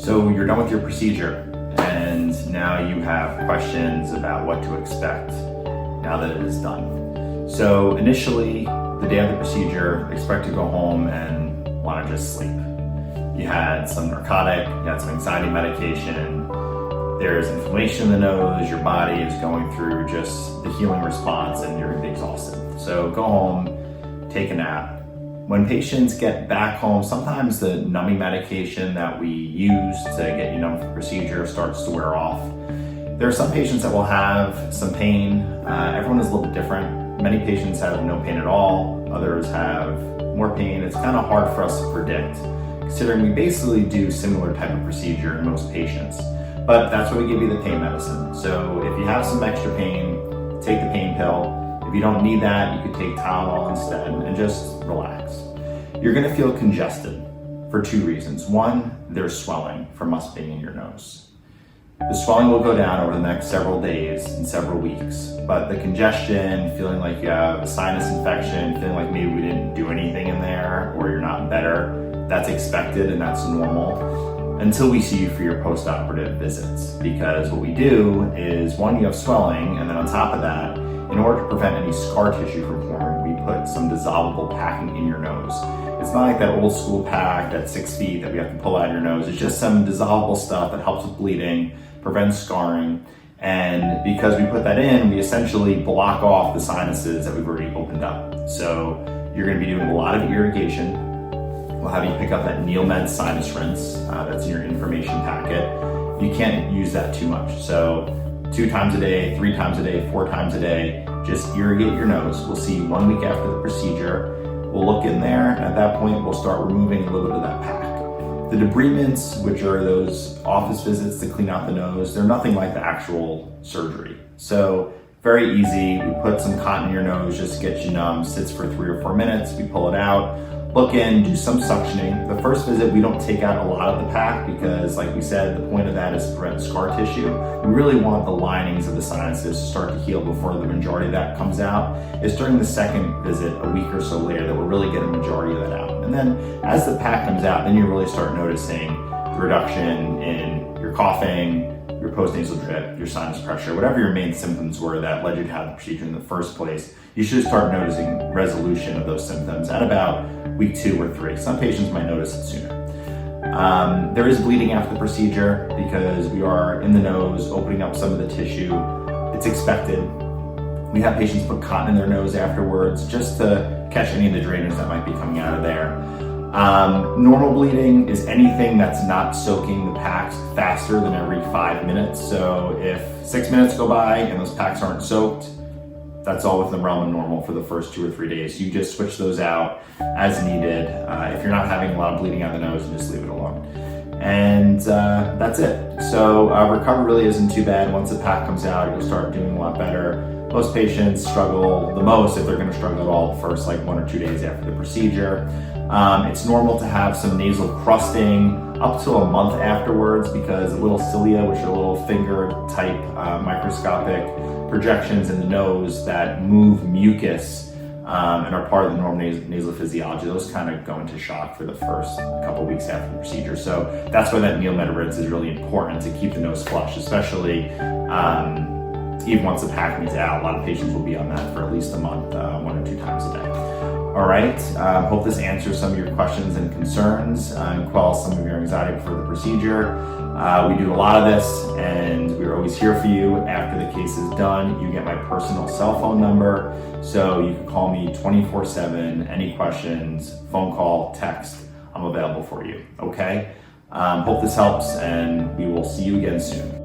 So you're done with your procedure, and now you have questions about what to expect now that it is done. So initially, the day of the procedure, expect to go home and want to just sleep. You had some narcotic, you had some anxiety medication, there's inflammation in the nose, your body is going through just the healing response and you're going to be exhausted. So go home, take a nap. When patients get back home, sometimes the numbing medication that we use to get you numb for the procedure starts to wear off. There are some patients that will have some pain. Everyone is a little bit different. Many patients have no pain at all. Others have more pain. It's kind of hard for us to predict, considering we basically do similar type of procedure in most patients. But that's why we give you the pain medicine. So if you have some extra pain, take the pain pill. If you don't need that, you could take Tylenol instead and just relax. You're gonna feel congested for two reasons. One, there's swelling from us being in your nose. The swelling will go down over the next several days and several weeks, but the congestion, feeling like you have a sinus infection, feeling like maybe we didn't do anything in there or you're not better, that's expected and that's normal until we see you for your post-operative visits. Because what we do is, one, you have swelling, and then on top of that, in order to prevent any scar tissue from forming, we put some dissolvable packing in your nose. It's not like that old school pack at 6 feet that we have to pull out of your nose. It's just some dissolvable stuff that helps with bleeding, prevents scarring. And because we put that in, we essentially block off the sinuses that we've already opened up. So you're gonna be doing a lot of irrigation. We'll have you pick up that Neomed sinus rinse that's in your information packet. You can't use that too much. So 2 times a day, 3 times a day, 4 times a day, just irrigate your nose. We'll see you 1 week after the procedure. We'll look in there, and at that point, we'll start removing a little bit of that pack. The debridements, which are those office visits to clean out the nose, they're nothing like the actual surgery. So very easy. We put some cotton in your nose just to get you numb, sits for 3 or 4 minutes, we pull it out, look in, do some suctioning. The first visit, we don't take out a lot of the pack because, like we said, the point of that is to prevent scar tissue. We really want the linings of the sinuses to start to heal before the majority of that comes out. It's during the second visit, a week or so later, that we'll really get a majority of that out. And then as the pack comes out, then you really start noticing the reduction in your coughing, your postnasal drip, your sinus pressure, whatever your main symptoms were that led you to have the procedure in the first place. You should start noticing resolution of those symptoms at about week 2 or 3. Some patients might notice it sooner. There is bleeding after the procedure because we are in the nose, opening up some of the tissue. It's expected. We have patients put cotton in their nose afterwards just to catch any of the drainage that might be coming out of there. Normal bleeding is anything that's not soaking the packs faster than every 5 minutes. So if 6 minutes go by and those packs aren't soaked, that's all within the realm of normal for the first 2 or 3 days. You just switch those out as needed. If you're not having a lot of bleeding out of the nose, you just leave it alone. And that's it. So recovery really isn't too bad. Once the pack comes out, you'll start doing a lot better. Most patients struggle the most, if they're going to struggle at all, the first 1 or 2 days after the procedure. It's normal to have some nasal crusting up to a month afterwards because the little cilia, which are little finger type microscopic projections in the nose that move mucus and are part of the normal nasal physiology, those kind of go into shock for the first couple weeks after the procedure. So that's why that Neomed rinse is really important to keep the nose flush, especially even once the packing is out. A lot of patients will be on that for at least a month, 1 or 2 times a day. All right, hope this answers some of your questions and concerns and quells some of your anxiety before the procedure. We do a lot of this and we're always here for you. After the case is done, you get my personal cell phone number, so you can call me 24/7, any questions, phone call, text, I'm available for you, okay? Hope this helps and we will see you again soon.